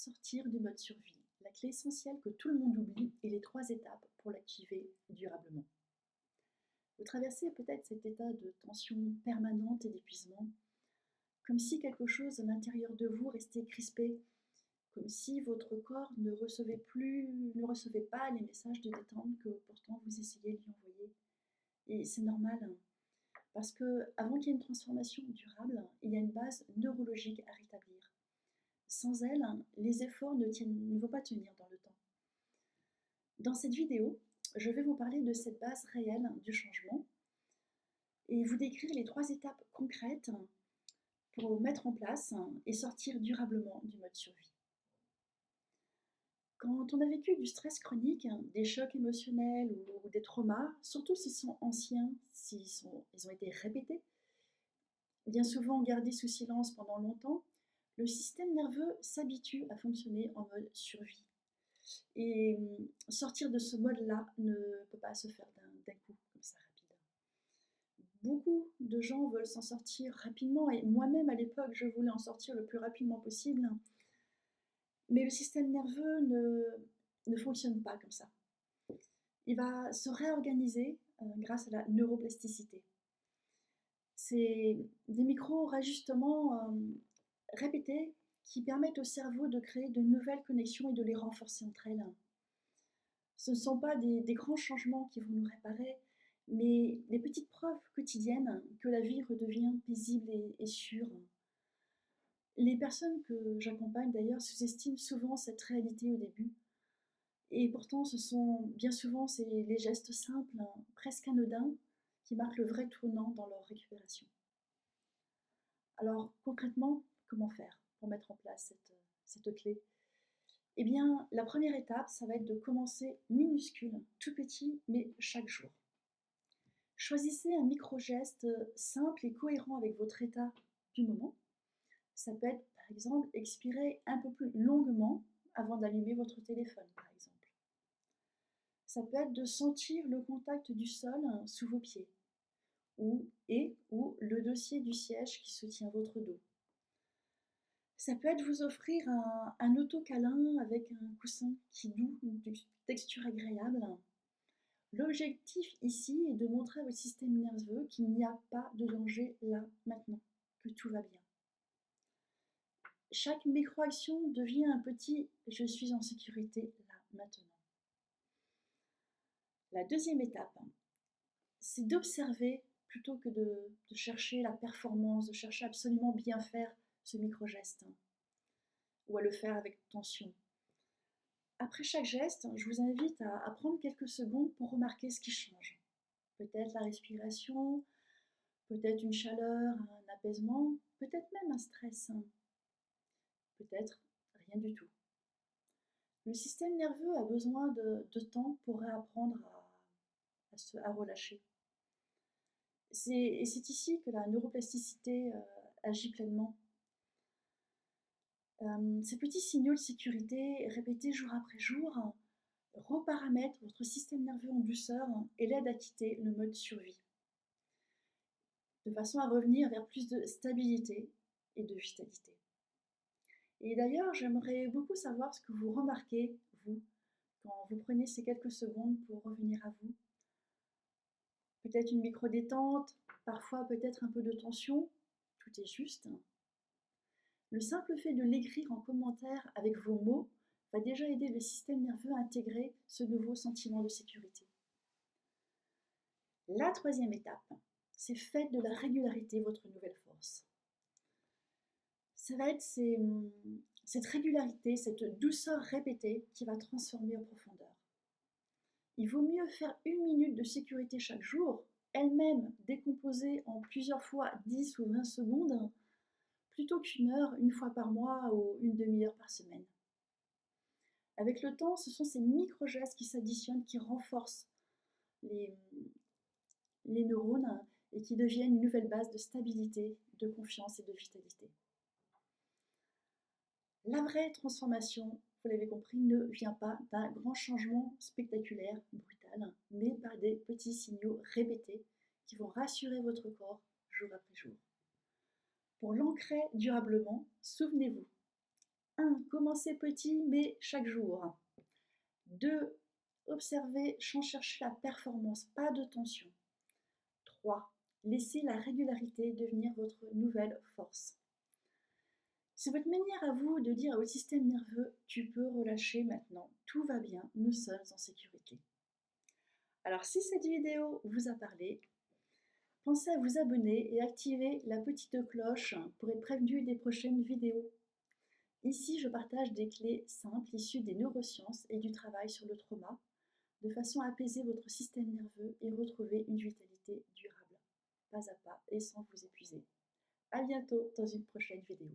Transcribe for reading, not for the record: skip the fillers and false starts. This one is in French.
sortir du mode survie. La clé essentielle que tout le monde oublie et les 3 étapes pour l'activer durablement. Vous traversez peut-être cet état de tension permanente et d'épuisement, comme si quelque chose à l'intérieur de vous restait crispé, comme si votre corps ne recevait pas les messages de détente que pourtant vous essayez de lui envoyer. Et c'est normal, hein, parce que avant qu'il y ait une transformation durable, il y a une base neurologique à rétablir. Sans elle, les efforts ne vont pas tenir dans le temps. Dans cette vidéo, je vais vous parler de cette base réelle du changement et vous décrire les 3 étapes concrètes pour mettre en place et sortir durablement du mode survie. Quand on a vécu du stress chronique, des chocs émotionnels ou des traumas, surtout s'ils sont anciens, ils ont été répétés, bien souvent gardés sous silence pendant longtemps, le système nerveux s'habitue à fonctionner en mode survie. Et sortir de ce mode-là ne peut pas se faire d'un coup, comme ça, rapide. Beaucoup de gens veulent s'en sortir rapidement, et moi-même à l'époque, je voulais en sortir le plus rapidement possible. Mais le système nerveux ne fonctionne pas comme ça. Il va se réorganiser grâce à la neuroplasticité. C'est des micro-rajustements répétés qui permettent au cerveau de créer de nouvelles connexions et de les renforcer entre elles. Ce ne sont pas des grands changements qui vont nous réparer, mais les petites preuves quotidiennes que la vie redevient paisible et sûre. Les personnes que j'accompagne d'ailleurs sous-estiment souvent cette réalité au début. Et pourtant, ce sont bien souvent les gestes simples, presque anodins, qui marquent le vrai tournant dans leur récupération. Alors concrètement, comment faire pour mettre en place cette clé? Eh bien, la première étape, ça va être de commencer minuscule, tout petit, mais chaque jour. Choisissez un micro-geste simple et cohérent avec votre état du moment. Ça peut être, par exemple, expirer un peu plus longuement avant d'allumer votre téléphone, par exemple. Ça peut être de sentir le contact du sol sous vos pieds ou le dossier du siège qui soutient votre dos. Ça peut être vous offrir un auto-câlin avec un coussin qui doux, une texture agréable. L'objectif ici est de montrer à votre système nerveux qu'il n'y a pas de danger là, maintenant, que tout va bien. Chaque micro-action devient un petit « je suis en sécurité là, maintenant ». La deuxième étape, c'est d'observer plutôt que de chercher la performance, de chercher absolument bien faire ce micro-geste, ou à le faire avec tension. Après chaque geste, je vous invite à prendre quelques secondes pour remarquer ce qui change. Peut-être la respiration, peut-être une chaleur, un apaisement, peut-être même un stress, peut-être rien du tout. Le système nerveux a besoin de temps pour réapprendre à relâcher. C'est ici que la neuroplasticité agit pleinement. Ces petits signaux de sécurité répétés jour après jour reparamètrent votre système nerveux en douceur et l'aident à quitter le mode survie, de façon à revenir vers plus de stabilité et de vitalité. Et d'ailleurs, j'aimerais beaucoup savoir ce que vous remarquez, vous, quand vous prenez ces quelques secondes pour revenir à vous. Peut-être une micro-détente, parfois peut-être un peu de tension, tout est juste. Le simple fait de l'écrire en commentaire avec vos mots va déjà aider le système nerveux à intégrer ce nouveau sentiment de sécurité. La troisième étape, c'est faites de la régularité votre nouvelle force. Ça va être cette régularité, cette douceur répétée qui va transformer en profondeur. Il vaut mieux faire 1 minute de sécurité chaque jour, elle-même décomposée en plusieurs fois 10 ou 20 secondes, plutôt qu'1 heure, une fois par mois ou une demi-heure par semaine. Avec le temps, ce sont ces micro-gestes qui s'additionnent, qui renforcent les neurones et qui deviennent une nouvelle base de stabilité, de confiance et de vitalité. La vraie transformation, vous l'avez compris, ne vient pas d'un grand changement spectaculaire, brutal, mais par des petits signaux répétés qui vont rassurer votre corps jour après jour. Pour l'ancrer durablement, souvenez-vous, 1. Commencez petit, mais chaque jour. 2. Observez sans chercher la performance, pas de tension. 3. Laissez la régularité devenir votre nouvelle force. C'est votre manière à vous de dire à votre système nerveux, tu peux relâcher maintenant, tout va bien, nous sommes en sécurité. Alors si cette vidéo vous a parlé, pensez à vous abonner et activer la petite cloche pour être prévenu des prochaines vidéos. Ici, je partage des clés simples issues des neurosciences et du travail sur le trauma, de façon à apaiser votre système nerveux et retrouver une vitalité durable, pas à pas et sans vous épuiser. À bientôt dans une prochaine vidéo.